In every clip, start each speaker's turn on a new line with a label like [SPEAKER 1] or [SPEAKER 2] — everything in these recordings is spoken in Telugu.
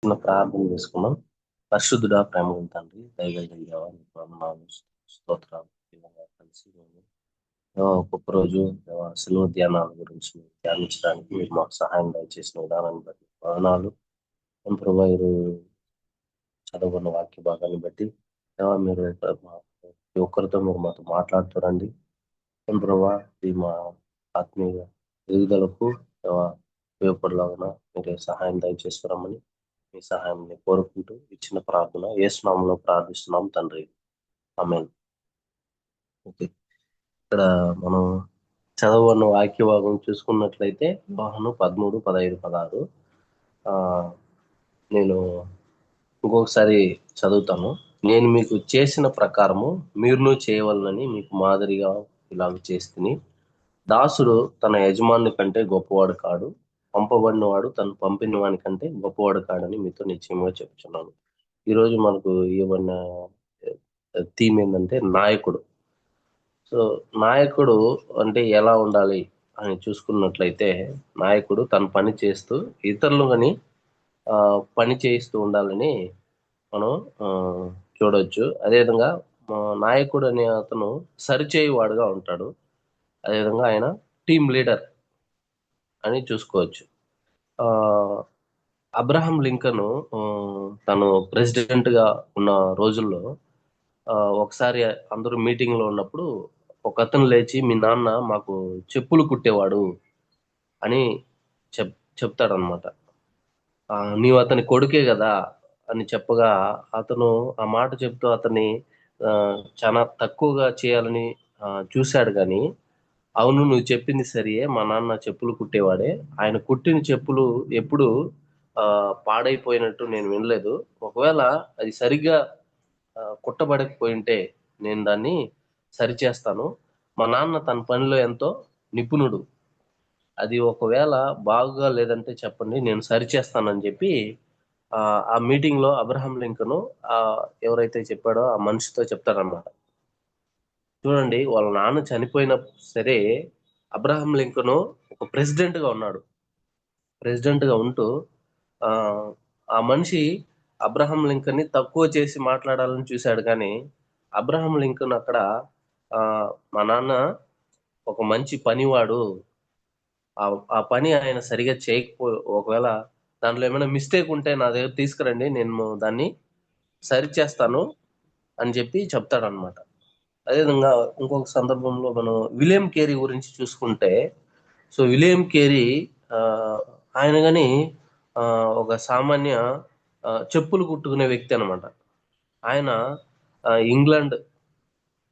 [SPEAKER 1] చిన్న ప్రార్థన చేసుకున్నాం. పరిశుద్ధుడా, ప్రేమ తండ్రి, దయగలిగిన దేవా, నీకు వందనాలు, స్తోత్రాలు. ఈ విధంగా కలిసి మేము ఒక్కొక్క రోజు సెలవు ధ్యానాల గురించి మేము ధ్యానించడానికి మీరు మాకు సహాయం దయచేసిన విధానాన్ని బట్టి వందనాలు. ప్రభావ చదవన్న వాక్య భాగాన్ని బట్టి దేవా, మీరు ప్రతి ఒక్కరితో మీరు మాతో మాట్లాడుతారండి. ప్రభావ ఇది మా ఆత్మీయ ఎదుగుదలకు దేవా ఉపయోగపడలాగా మీరే సహాయం దయచేస్తారమ్మని మీ సహాయాన్ని కోరుకుంటూ ఇచ్చిన ప్రార్థన యేసు నామములో ప్రార్థిస్తున్నాం తండ్రి, ఆమేన్. ఓకే, ఇక్కడ మనం చదవన్న వాక్య భాగం చూసుకున్నట్లయితే యోహాను 13, 15, 16. ఆ నేను ఇంకొకసారి చదువుతాను. నేను మీకు చేసిన ప్రకారము మీరును చేయవలనని మీకు మాదిరిగా ఇలాగ చేస్తుని. దాసుడు తన యజమాని కంటే గొప్పవాడు కాడు, పంపబడిన వాడు తను పంపిన వాని కంటే గొప్పవాడు కాడని మీతో నిశ్చయంగా చెప్తున్నాను. ఈరోజు మనకు ఇవ్వన్న థీమ్ ఏంటంటే నాయకుడు. సో నాయకుడు అంటే ఎలా ఉండాలి అని చూసుకున్నట్లయితే, నాయకుడు తన పని చేస్తూ ఇతరులు కానీ పని చేయిస్తూ ఉండాలని మనం ఆ, చూడొచ్చు. అదేవిధంగా నాయకుడు అనే అతను సరిచేయువాడుగా ఉంటాడు. అదేవిధంగా ఆయన టీమ్ లీడర్ అని చూసుకోవచ్చు. ఆ, అబ్రహం లింకన్ తను ప్రెసిడెంట్ గా ఉన్న రోజుల్లో ఆ, ఒకసారి అందరూ మీటింగ్ లో ఉన్నప్పుడు ఒక అతను లేచి, మీ నాన్న మాకు చెప్పులు కుట్టేవాడు అని చెప్తాడనమాట. నీవు అతని కొడుకే కదా అని చెప్పగా, అతను ఆ మాట చెప్తూ అతన్ని ఆ, చాలా తక్కువగా చేయాలని చూశాడు. కానీ అవును, నువ్వు చెప్పింది సరియే, మా నాన్న చెప్పులు కుట్టేవాడే. ఆయన కుట్టిన చెప్పులు ఎప్పుడు పాడైపోయినట్టు నేను వినలేదు. ఒకవేళ అది సరిగ్గా కుట్టబడకపోయింటే నేను దాన్ని సరిచేస్తాను. మా నాన్న తన పనిలో ఎంతో నిపుణుడు. అది ఒకవేళ బాగుగా లేదంటే చెప్పండి, నేను సరిచేస్తానని చెప్పి ఆ మీటింగ్ లో అబ్రహం లింకన్ ఎవరైతే చెప్పాడో ఆ మనిషితో చెప్తాడన్నమాట. చూడండి, వాళ్ళ నాన్న చనిపోయినా సరే అబ్రహం లింకన్ ఒక ప్రెసిడెంట్ గా ఉన్నాడు. ప్రెసిడెంట్ గా ఉంటూ ఆ ఆ మనిషి అబ్రహం లింకన్ ని తక్కువ చేసి మాట్లాడాలని చూశాడు. కానీ అబ్రహం లింకన్ అక్కడ ఆ మా నాన్న ఒక మంచి పనివాడు, ఆ ఆ పని ఆయన సరిగా చేయకపో, ఒకవేళ దాంట్లో ఏమైనా మిస్టేక్ ఉంటే నా దగ్గర తీసుకురండి, నేను దాన్ని సరిచేస్తాను అని చెప్పి చెప్తాడనమాట. అదేవిధంగా ఇంకొక సందర్భంలో మనం విలియం కేరీ గురించి చూసుకుంటే, సో విలియం కేరీ ఆ, ఆయన కానీ ఒక సామాన్య చెప్పులు కుట్టుకునే వ్యక్తి అనమాట. ఆయన ఇంగ్లాండ్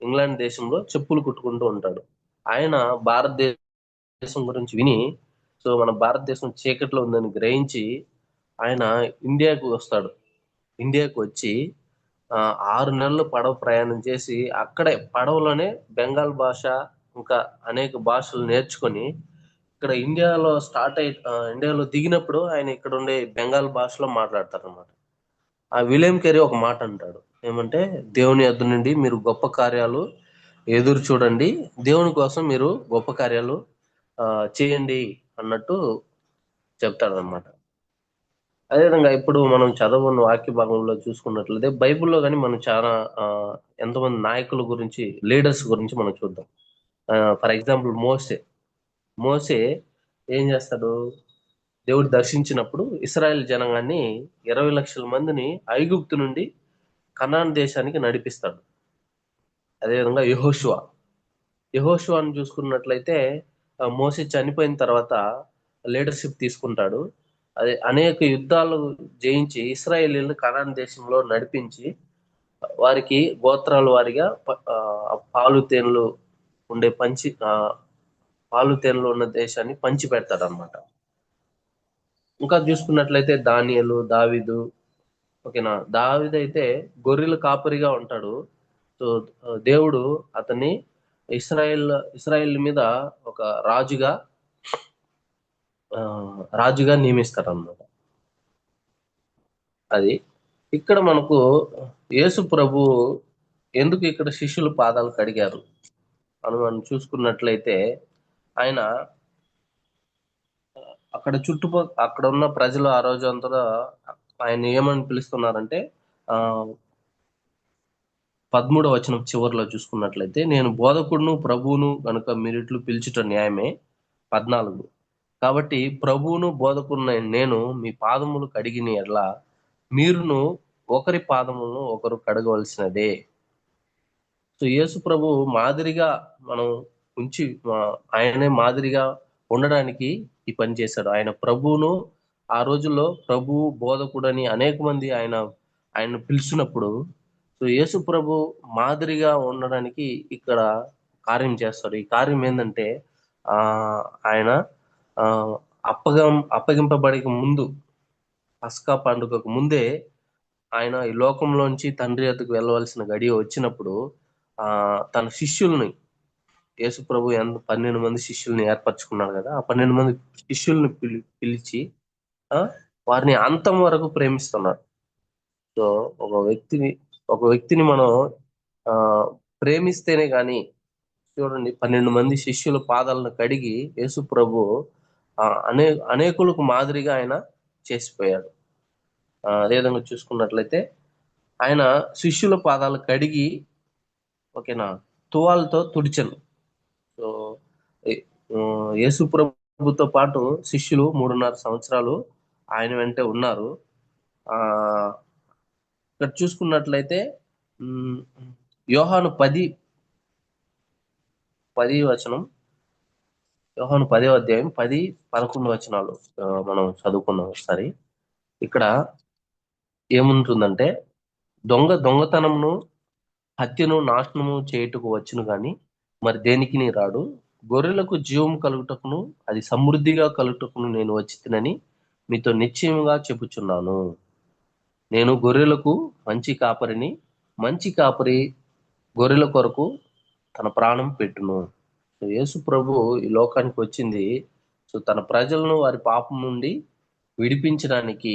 [SPEAKER 1] ఇంగ్లాండ్ దేశంలో చెప్పులు కుట్టుకుంటూ ఉంటాడు. ఆయన భారతదేశం గురించి విని, సో మన భారతదేశం చీకట్లో ఉందని గ్రహించి ఆయన ఇండియాకు వస్తాడు. ఇండియాకు వచ్చి ఆ, 6 నెలలు పడవ ప్రయాణం చేసి అక్కడే పడవలోనే బెంగాల్ భాష ఇంకా అనేక భాషలు నేర్చుకొని ఇక్కడ ఇండియాలో దిగినప్పుడు ఆయన ఇక్కడ ఉండే బెంగాల్ భాషలో మాట్లాడతారు అనమాట. ఆ విలియం కెరీ ఒక మాట అంటాడు, ఏమంటే దేవుని యొద్ద నుండి మీరు గొప్ప కార్యాలు ఎదురు చూడండి, దేవుని కోసం మీరు గొప్ప కార్యాలు ఆ, చేయండి అన్నట్టు చెప్తాడనమాట. అదేవిధంగా ఇప్పుడు మనం చదవన్న వాక్య భాగంలో చూసుకున్నట్లయితే బైబిల్లో కానీ మనం చాలా ఆ, ఎంతమంది నాయకుల గురించి, లీడర్స్ గురించి మనం చూద్దాం. ఫర్ ఎగ్జాంపుల్ మోసే. మోసే ఏం చేస్తాడు? దేవుడు దర్శించినప్పుడు ఇస్రాయేల్ జనాంగాన్ని 20 లక్షల మందిని ఐగుప్తు నుండి కనాన్ దేశానికి నడిపిస్తాడు. అదేవిధంగా యెహోషువని చూసుకున్నట్లయితే మోసే చనిపోయిన తర్వాత లీడర్షిప్ తీసుకుంటాడు. అదే అనేక యుద్ధాలు జయించి ఇస్రాయేలీలను కనాన్ దేశంలో నడిపించి వారికి గోత్రాల వారిగా పాలు తేనెలు ఉండే పాలు తేనెలు ఉన్న దేశాన్ని పంచి పెడతాడు అనమాట. ఇంకా చూసుకున్నట్లయితే దానియేలు, దావీదు. ఓకేనా, దావీదు అయితే గొర్రెల కాపరిగా ఉంటాడు. సో దేవుడు అతన్ని ఇస్రాయేల్ ఇస్రాయేల్ మీద ఒక రాజుగా నియమిస్తాడు అన్నమాట. అది ఇక్కడ మనకు యేసు ప్రభు ఎందుకు ఇక్కడ శిష్యుల పాదాలు కడిగారు అని మనం చూసుకున్నట్లయితే, ఆయన అక్కడ ఉన్న ప్రజలు ఆ రోజు అంతా ఆయన ఏమని పిలుస్తున్నారంటే ఆ 13వ వచనం చివరిలో చూసుకున్నట్లయితే, నేను బోధకుడును ప్రభువును గనుక మీరిట్లు పిలుచుట న్యాయమే. 14, కాబట్టి ప్రభువును బోధకుడినైన నేను మీ పాదములు కడిగిన ఎడల మీరును ఒకరి పాదములను ఒకరు కడగవలసినదే. సో యేసు ప్రభు మాదిరిగా మనం ఉంచి ఆయనే మాదిరిగా ఉండడానికి ఈ పని చేశాడు. ఆయన ప్రభువును ఆ రోజుల్లో ప్రభువు బోధకుడని అనేక మంది ఆయన పిలిచినప్పుడు, సో యేసు ప్రభు మాదిరిగా ఉండడానికి ఇక్కడ కార్యం చేస్తాడు. ఈ కార్యం ఏంటంటే ఆ ఆయన ఆ అప్పగింపబడిక ముందు, పస్కా పండుగకు ముందే ఆయన ఈ లోకంలోంచి తండ్రి యొద్దకు వెళ్ళవలసిన గడియ వచ్చినప్పుడు ఆ తన శిష్యుల్ని, యేసు ప్రభు 12 మంది శిష్యుల్ని ఏర్పరచుకున్నాడు కదా, ఆ 12 మంది శిష్యుల్ని పిలిచి ఆ వారిని అంతం వరకు ప్రేమిస్తున్నాడు. సో ఒక వ్యక్తిని ఒక వ్యక్తిని మనం ఆ ప్రేమిస్తేనే గాని, చూడండి 12 మంది శిష్యుల పాదాలను కడిగి యేసు ప్రభు అనేకులకు మాదిరిగా ఆయన చేసిపోయాడు. అదేవిధంగా చూసుకున్నట్లయితే ఆయన శిష్యుల పాదాలు కడిగి, ఓకేనా, తువాలతో తుడిచెను. సో యేసు ప్రభుతో పాటు శిష్యులు 3.5 సంవత్సరాలు ఆయన వెంటే ఉన్నారు. ఇక్కడ చూసుకున్నట్లయితే యోహాను 10 వచనం, యోహాను 10వ అధ్యాయం 10, 11 వచనాలు మనం చదువుకున్నాం ఒకసారి. ఇక్కడ ఏముంటుందంటే, దొంగతనమును హత్యను నాశనము చేయుటకు వచ్చును గాని మరి దేనికి రాడు. గొర్రెలకు జీవం కలుగుటకును అది సమృద్ధిగా కలుగుటకును నేను వచ్చితినని మీతో నిశ్చయముగా చెప్పుచున్నాను. నేను గొర్రెలకు మంచి కాపరిని, మంచి కాపరి గొర్రెల కొరకు తన ప్రాణం పెట్టును. సో యేసు ప్రభు ఈ లోకానికి వచ్చింది సో తన ప్రజలను వారి పాపం నుండి విడిపించడానికి.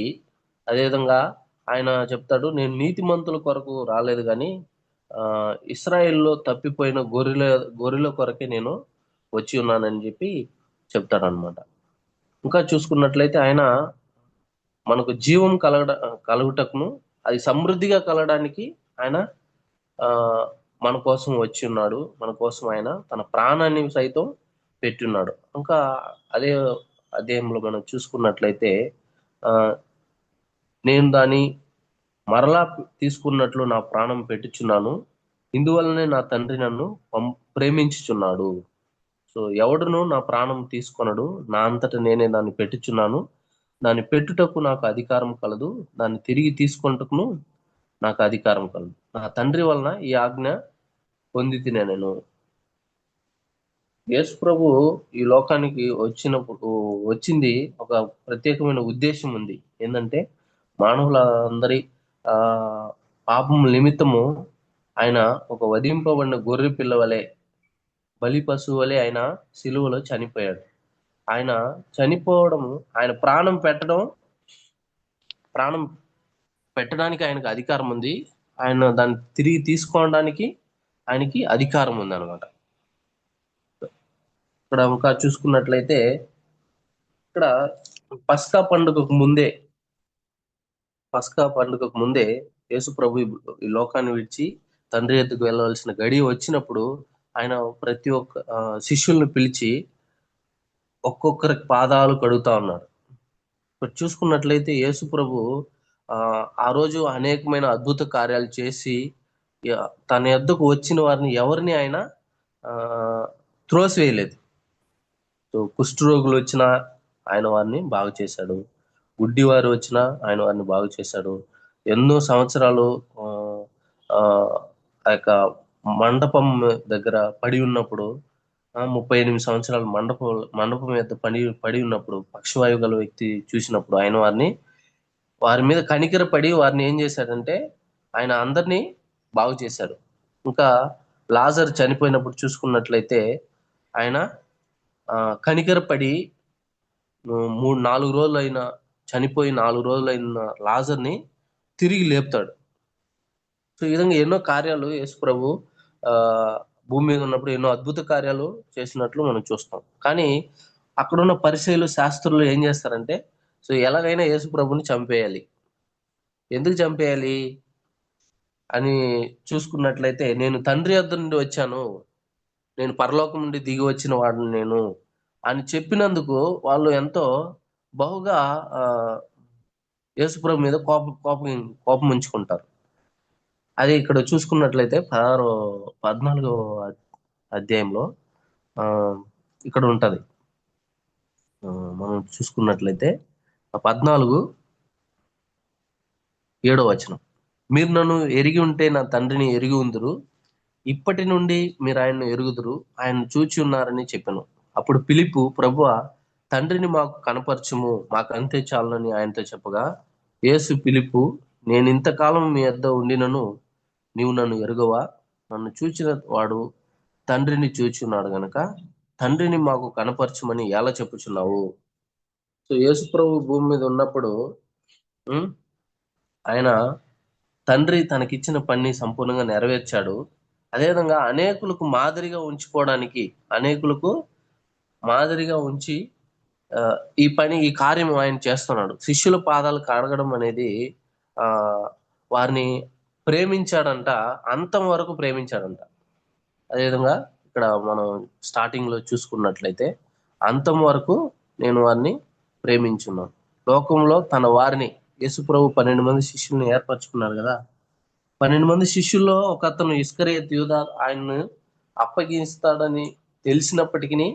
[SPEAKER 1] అదేవిధంగా ఆయన చెప్తాడు, నేను నీతిమంతుల కొరకు రాలేదు కానీ ఇస్రాయేల్లో తప్పిపోయిన గొర్రెల కొరకే నేను వచ్చి ఉన్నానని చెప్పి చెప్తాడనమాట. ఇంకా చూసుకున్నట్లయితే ఆయన మనకు జీవం కలుగుటకును అది సమృద్ధిగా కలగడానికి ఆయన మన కోసం వచ్చి ఉన్నాడు. మన కోసం ఆయన తన ప్రాణాన్ని సైతం పెట్టున్నాడు. ఇంకా అదే అధ్యాయంలో మనం చూసుకున్నట్లయితే నేను దాన్ని మరలా తీసుకున్నట్లు నా ప్రాణం పెట్టుచున్నాను, ఇందువల్లనే నా తండ్రి నన్ను ప్రేమించుచున్నాడు. సో ఎవడును నా ప్రాణం తీసుకొనడు, నా అంతటా నేనే దాన్ని పెట్టుచున్నాను. దాన్ని పెట్టుటకు నాకు అధికారం కలదు, దాన్ని తిరిగి తీసుకొనుటకును నాకు అధికారం కలదు. నా తండ్రి వలన ఈ ఆజ్ఞ పొంది తినే నేను. యేసు ప్రభు ఈ లోకానికి వచ్చింది ఒక ప్రత్యేకమైన ఉద్దేశం ఉంది. ఏంటంటే మానవులందరి పాపం నిమిత్తము ఆయన ఒక వధింపబడిన గొర్రె పిల్ల వలె, బలి పశువు వలె ఆయన సిలువలో చనిపోయాడు. ఆయన చనిపోవడం, ఆయన ప్రాణం పెట్టడానికి ఆయనకు అధికారం ఉంది. ఆయన దాన్ని తిరిగి తీసుకోవడానికి ఆయనకి అధికారం ఉంది అనమాట. ఇక్కడ ఇంకా చూసుకున్నట్లయితే ఇక్కడ పస్కా పండుగకు ముందే యేసు ప్రభు ఈ లోకాన్ని విడిచి తండ్రి ఎద్దుకు వెళ్ళవలసిన గడియ వచ్చినప్పుడు ఆయన ప్రతి ఒక్క శిష్యుల్ని పిలిచి ఒక్కొక్కరి పాదాలు కడుగుతా ఉన్నారు. ఇప్పుడు చూసుకున్నట్లయితే యేసు ప్రభు ఆ రోజు అనేకమైన అద్భుత కార్యాలు చేసి తన యొద్దకు వచ్చిన వారిని ఎవరిని ఆయన త్రోసివేయలేదు. సో కుష్ఠరోగులు వచ్చినా ఆయన వారిని బాగు చేశాడు, గుడ్డి వారు వచ్చినా ఆయన వారిని బాగు చేశాడు. ఎన్నో సంవత్సరాలు ఆ యొక్క మండపం దగ్గర పడి ఉన్నప్పుడు, 38 సంవత్సరాలు మండపం మీద పడి ఉన్నప్పుడు పక్షవాయువు గల వ్యక్తి చూసినప్పుడు ఆయన వారి మీద కనికరపడి వారిని ఏం చేశాడంటే ఆయన అందరినీ బాగు చేశాడు. ఇంకా లాజర్ చనిపోయినప్పుడు చూసుకున్నట్లయితే ఆయన కనికరపడి 4 రోజులైన చనిపోయి 4 రోజులైన లాజర్ని తిరిగి లేపుతాడు. సో ఈ విధంగా ఎన్నో కార్యాలు యేసు ప్రభు భూమి మీద ఉన్నప్పుడు ఎన్నో అద్భుత కార్యాలు చేసినట్లు మనం చూస్తాం. కానీ అక్కడున్న పరిసయ్యులు, శాస్త్రులు ఏం చేస్తారంటే సో ఎలాగైనా యేసు ప్రభుని చంపేయాలి, ఎందుకు చంపేయాలి అని చూసుకున్నట్లయితే, నేను తండ్రి యొద్ద నుండి వచ్చాను, నేను పరలోకం నుండి దిగి వచ్చిన వాడిని నేను అని చెప్పినందుకు వాళ్ళు ఎంతో బహుగా ఆ, యేసుప్రభు మీద కోపం ఉంచుకుంటారు. అది ఇక్కడ చూసుకున్నట్లయితే 14 అధ్యాయంలో ఆ, ఇక్కడ ఉంటది. మనం చూసుకున్నట్లయితే 14:7 మీరు నన్ను ఎరిగి ఉంటే నా తండ్రిని ఎరిగి ఉందురు, ఇప్పటి నుండి మీరు ఆయన్ను ఎరుగుదురు, ఆయన చూచి ఉన్నారని చెప్పాను. అప్పుడు పిలిపు, ప్రభువా, తండ్రిని మాకు కనపరచుము, మాకు అంతే చాలునని ఆయనతో చెప్పగా, యేసు పిలిపు, నేను ఇంతకాలం మీ యొద్ద ఉండినను నీవు నన్ను ఎరుగవా? నన్ను చూచిన వాడు తండ్రిని చూచి ఉన్నాడు గనక తండ్రిని మాకు కనపరచుమని ఎలా చెప్పుచున్నావు? సో యేసు ప్రభు భూమి మీద ఉన్నప్పుడు ఉం, ఆయన తండ్రి తనకిచ్చిన పని సంపూర్ణంగా నెరవేర్చాడు. అదేవిధంగా అనేకులకు మాదిరిగా ఉంచి ఆ, ఈ కార్యం ఆయన చేస్తున్నాడు. శిష్యుల పాదాలు కడగడం అనేది ఆ వారిని ప్రేమించాడంట, అంతం వరకు ప్రేమించాడంట. అదేవిధంగా ఇక్కడ మనం స్టార్టింగ్ లో చూసుకున్నట్లయితే, అంతం వరకు నేను వారిని ప్రేమించున్నాను. లోకంలో తన వారిని, యేసుప్రభు 12 మంది శిష్యుల్ని ఏర్పరచుకున్నారు కదా. 12 మంది శిష్యుల్లో ఒక అతను ఇస్కరియతు యూదా ఆయన్ను అప్పగిస్తాడని తెలిసినప్పటికీ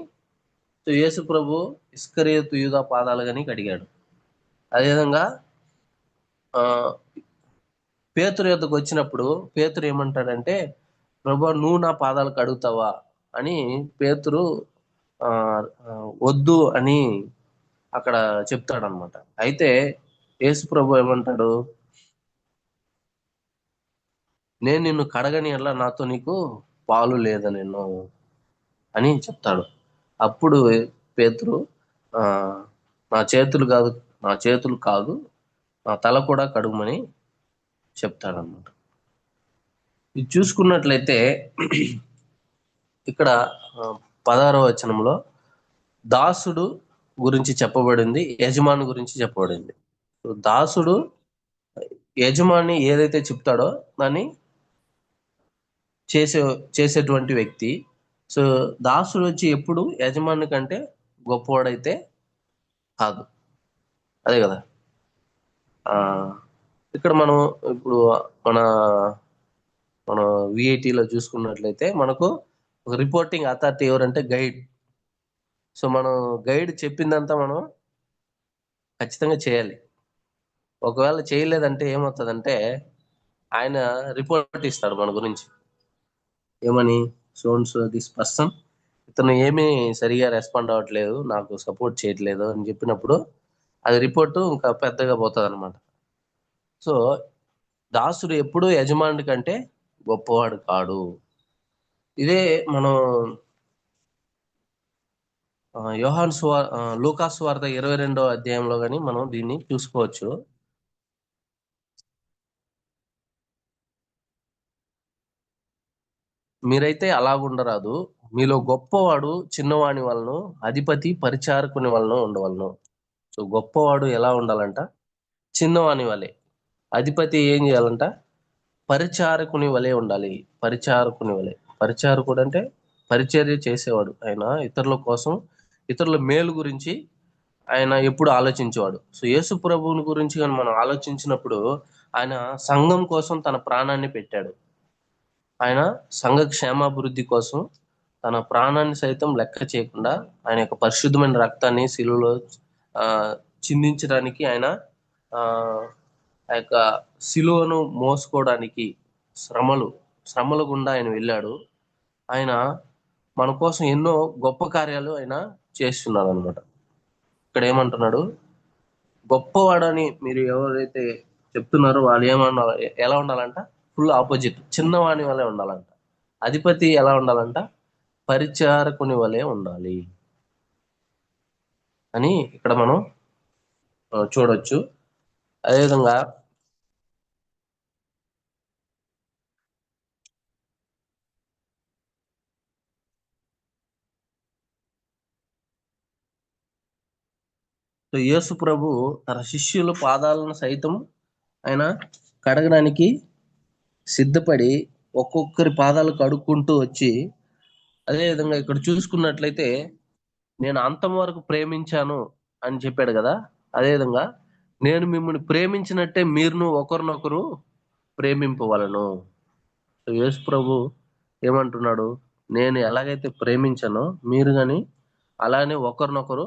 [SPEAKER 1] యేసు ప్రభు ఇస్కరియతు యూదా పాదాలు గాని కడిగాడు. అదేవిధంగా ఆ పేతురు యొద్దకు వచ్చినప్పుడు పేతురు ఏమంటాడంటే, ప్రభు నువ్వు నా పాదాలు కడుగుతావా అని పేతురు ఆ ఆ, వద్దు అని అక్కడ చెప్తాడనమాట. అయితే యేసు ప్రభు ఏమంటాడు, నేను నిన్ను కడగని ఎట్లా నాతో నీకు పాలు లేదా నేను అని చెప్తాడు. అప్పుడు పేతురు ఆ నా చేతులు కాదు నా తల కూడా కడుగుమని చెప్తాడనమాట. ఇది చూసుకున్నట్లయితే ఇక్కడ 16వ వచనంలో దాసుడు గురించి చెప్పబడింది, యజమాని గురించి చెప్పబడింది. దాసుడు యజమాని ఏదైతే చెప్తాడో దాన్ని చేసే చేసేటువంటి వ్యక్తి. సో దాసుడు వచ్చి ఎప్పుడు యజమాని కంటే గొప్పవాడైతే కాదు. అదే కదా. ఆ ఇక్కడ మనం ఇప్పుడు మన మన విఐటిలో చూసుకున్నట్లయితే మనకు ఒక రిపోర్టింగ్ అథారిటీ ఎవరంటే గైడ్. సో మనం గైడ్ చెప్పిందంతా మనం ఖచ్చితంగా చేయాలి. ఒకవేళ చేయలేదంటే ఏమవుతుందంటే ఆయన రిపోర్ట్ ఇస్తాడు మన గురించి. ఏమని, సో దిస్ పర్సన్, ఇతను ఏమీ సరిగా రెస్పాండ్ అవ్వట్లేదు, నాకు సపోర్ట్ చేయట్లేదు అని చెప్పినప్పుడు అది రిపోర్టు ఇంకా పెద్దగా పోతుంది అనమాట. సో దాసుడు ఎప్పుడూ యజమాని కంటే గొప్పవాడు కాడు. ఇదే మనం లూకాసు వార్త 22వ అధ్యాయంలో కానీ మనం దీన్ని చూసుకోవచ్చు. మీరైతే అలాగుండరాదు, మీలో గొప్పవాడు చిన్నవాని వలన, అధిపతి పరిచారకుని వలన ఉండవలను. సో గొప్పవాడు ఎలా ఉండాలంట? చిన్నవాని వలె. అధిపతి ఏం చేయాలంట? పరిచారకుని వలె ఉండాలి. పరిచారకుని వలె. పరిచారకుడు అంటే పరిచర్య చేసేవాడు. ఆయన ఇతరుల కోసం, ఇతరుల మేలు గురించి ఆయన ఎప్పుడు ఆలోచించేవాడు. సో యేసు ప్రభువుని గురించి కానీ మనం ఆలోచించినప్పుడు ఆయన సంఘం కోసం తన ప్రాణాన్ని పెట్టాడు. ఆయన సంఘ క్షేమాభివృద్ధి కోసం తన ప్రాణాన్ని సైతం లెక్క చేయకుండా ఆయన యొక్క పరిశుద్ధమైన రక్తాన్ని శిలువలో ఆ చిందించడానికి ఆయన ఆ ఆ యొక్క శిలువను మోసుకోవడానికి శ్రమలు శ్రమల గుండా ఆయన వెళ్ళాడు. ఆయన మన కోసం ఎన్నో గొప్ప కార్యాలు ఆయన చేస్తున్నాడు అనమాట. ఇక్కడ ఏమంటున్నాడు? గొప్పవాడని మీరు ఎవరైతే చెప్తున్నారో వాళ్ళు ఎలా ఉండాలంట? ఫుల్ ఆపోజిట్, చిన్నవాని వలె ఉండాలంట. అధిపతి ఎలా ఉండాలంట? పరిచారకుని వలె ఉండాలి అని ఇక్కడ మనం చూడొచ్చు. అదేవిధంగా యేసు ప్రభు తన శిష్యుల పాదాలను సైతం ఆయన కడగడానికి సిద్ధపడి ఒక్కొక్కరి పాదాలు కడుక్కుంటూ వచ్చి, అదే విధంగా ఇక్కడ చూసుకున్నట్లయితే నేను అంతం వరకు ప్రేమించాను అని చెప్పాడు కదా. అదేవిధంగా నేను మిమ్మల్ని ప్రేమించినట్టే మీరును ఒకరినొకరు ప్రేమింపవలను. యేసు ప్రభు ఏమంటున్నాడు? నేను ఎలాగైతే ప్రేమించానో మీరు గాని అలానే ఒకరినొకరు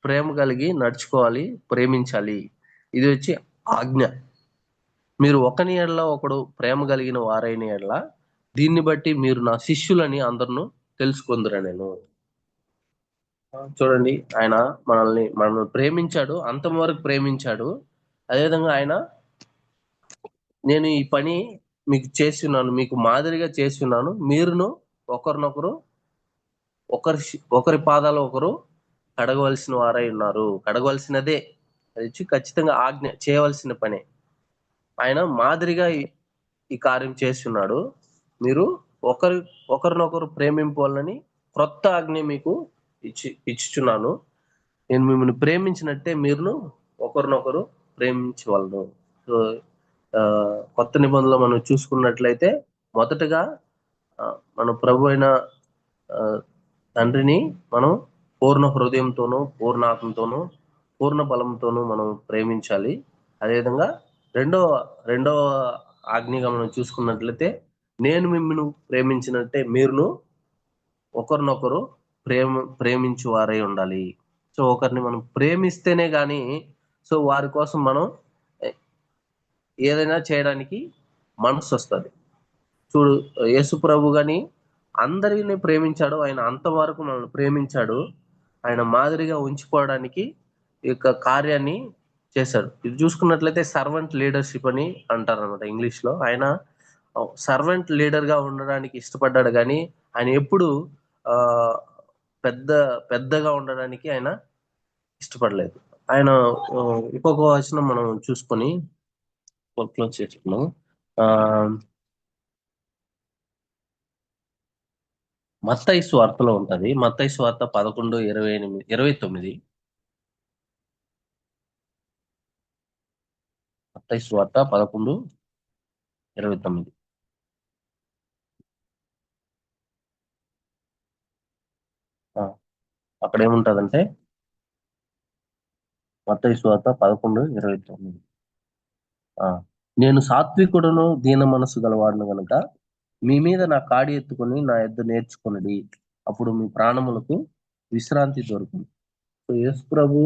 [SPEAKER 1] ప్రేమ కలిగి నడుచుకోవాలి, ప్రేమించాలి. ఇది వచ్చి ఆజ్ఞ. మీరు ఒకని ఎడల ఒకడు ప్రేమ కలిగిన వారైన ఎడల దీన్ని బట్టి మీరు నా శిష్యులని అందరిను తెలుసుకుందురా నేను. చూడండి, ఆయన మనల్ని ప్రేమించాడు, అంతం వరకు ప్రేమించాడు. అదేవిధంగా ఆయన నేను ఈ పని మీకు చేస్తున్నాను, మీకు మాదిరిగా చేస్తున్నాను, మీరును ఒకరినొకరు ఒకరి పాదాలు ఒకరు కడగవలసిన వారై ఉన్నారు. కడగవలసినదే, అది వచ్చి ఖచ్చితంగా ఆజ్ఞ, చేయవలసిన పనే. ఆయన మాదిరిగా ఈ కార్యం చేస్తున్నాడు. మీరు ఒకరినొకరు ప్రేమింపాలని క్రొత్త ఆజ్ఞ మీకు ఇచ్చుచున్నాను. నేను మిమ్మల్ని ప్రేమించినట్టే మీరును ఒకరినొకరు ప్రేమించవలను. సో కొత్త నిబంధనలో మనం చూసుకున్నట్లయితే మొదటగా మన ప్రభు అయిన తండ్రిని మనం పూర్ణ హృదయంతోనూ, పూర్ణ ఆత్మతోనూ, పూర్ణ బలంతోనూ మనం ప్రేమించాలి. అదేవిధంగా రెండవ ఆజ్ఞగా మనం చూసుకున్నట్లయితే నేను మిమ్మల్ని ప్రేమించినట్టే మీరును ఒకరినొకరు ప్రేమించు వారై ఉండాలి. సో ఒకరిని మనం ప్రేమిస్తేనే గాని సో వారి కోసం మనం ఏదైనా చేయడానికి మనసు వస్తుంది. చూడు, యేసు ప్రభు గాని అందరిని ప్రేమించాడు. ఆయన అంతవరకు మనల్ని ప్రేమించాడు. ఆయన మాదిరిగా ఉంచిపోవడానికి ఈ యొక్క కార్యాన్ని చేశాడు. ఇది చూసుకున్నట్లయితే సర్వెంట్ లీడర్షిప్ అని అంటారు అనమాట ఇంగ్లీష్ లో. ఆయన సర్వెంట్ లీడర్ గా ఉండడానికి ఇష్టపడ్డాడు, కానీ ఆయన ఎప్పుడు ఆ పెద్దగా ఉండడానికి ఆయన ఇష్టపడలేదు. ఆయన ఇంకొక వచనం మనం చూసుకొని క్లోజ్ చేసుకున్నాం. మత్తయి సువార్తలో ఉంటది. మత్తయి సువార్త 11:28-29. మత్తయి సువార్త 11:29. అక్కడ ఏముంటదంటే మత్తయి సువార్త 11:29. నేను సాత్వికుడును దీన మనసు గలవాడును గనుక మీ మీద నా కాడి ఎత్తుకొని నా యొద్ద నేర్చుకొనుడి, అప్పుడు మీ ప్రాణములకు విశ్రాంతి దొరుకును. సో యేసు ప్రభు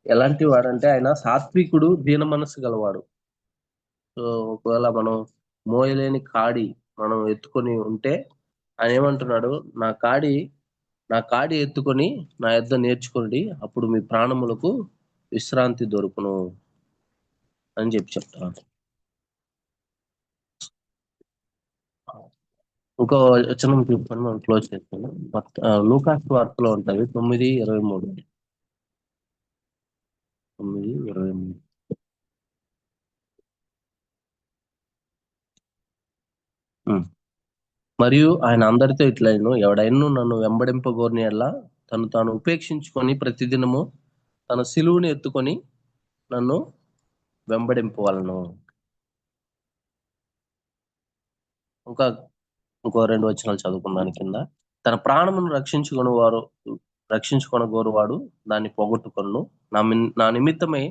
[SPEAKER 1] ఎలాంటి వాడంటే ఆయన సాత్వికుడు, దీన మనసు గలవాడు. సో ఒకవేళ మనం మోయలేని కాడి మనం ఎత్తుకొని ఉంటే ఆయన ఏమంటున్నాడు? నా కాడి ఎత్తుకొని నా యొద్ద నేర్చుకోండి, అప్పుడు మీ ప్రాణములకు విశ్రాంతి దొరుకును అని చెప్తాను. ఇంకో వచనం చూసుకొని మనం క్లోజ్ చేస్తాను. లూకాసు వార్తలో ఉంటుంది 9:23. 9:23. మరియు ఆయన అందరితో ఇట్లైను, ఎవడైనా నన్ను వెంబడింపగోరిని ఎడల తను తాను ఉపేక్షించుకొని ప్రతిదినము తన సిలువుని ఎత్తుకొని నన్ను వెంబడింపవలను. ఇంకో 2 వచనాలు చదువుకున్నాను కింద. తన ప్రాణమును రక్షించుకొనగోరువాడు దాన్ని పోగొట్టుకొను. నా నిమిత్తమై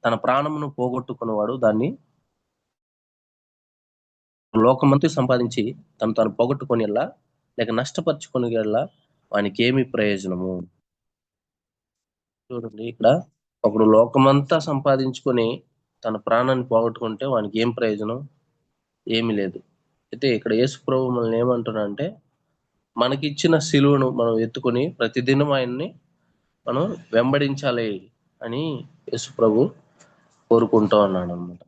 [SPEAKER 1] తన ప్రాణమును పోగొట్టుకున్నవాడు దాన్ని లోకమంతా సంపాదించి తాను పోగొట్టుకొని వెళ్ళా లేక నష్టపరుచుకొని వెళ్ళా వానికి ఏమి ప్రయోజనము? చూడండి, ఇక్కడ ఒకడు లోకమంతా సంపాదించుకొని తన ప్రాణాన్ని పోగొట్టుకుంటే వానికి ఏం ప్రయోజనం? ఏమీ లేదు. అయితే ఇక్కడ యేసు ప్రభు మనల్ని ఏమంటున్నా అంటే మనకిచ్చిన సిలువను మనం ఎత్తుకొని ప్రతిదినం ఆయన్ని మనం వెంబడించాలి అని యేసు ప్రభు కోరుకుంటూ అన్నాడు అన్నమాట.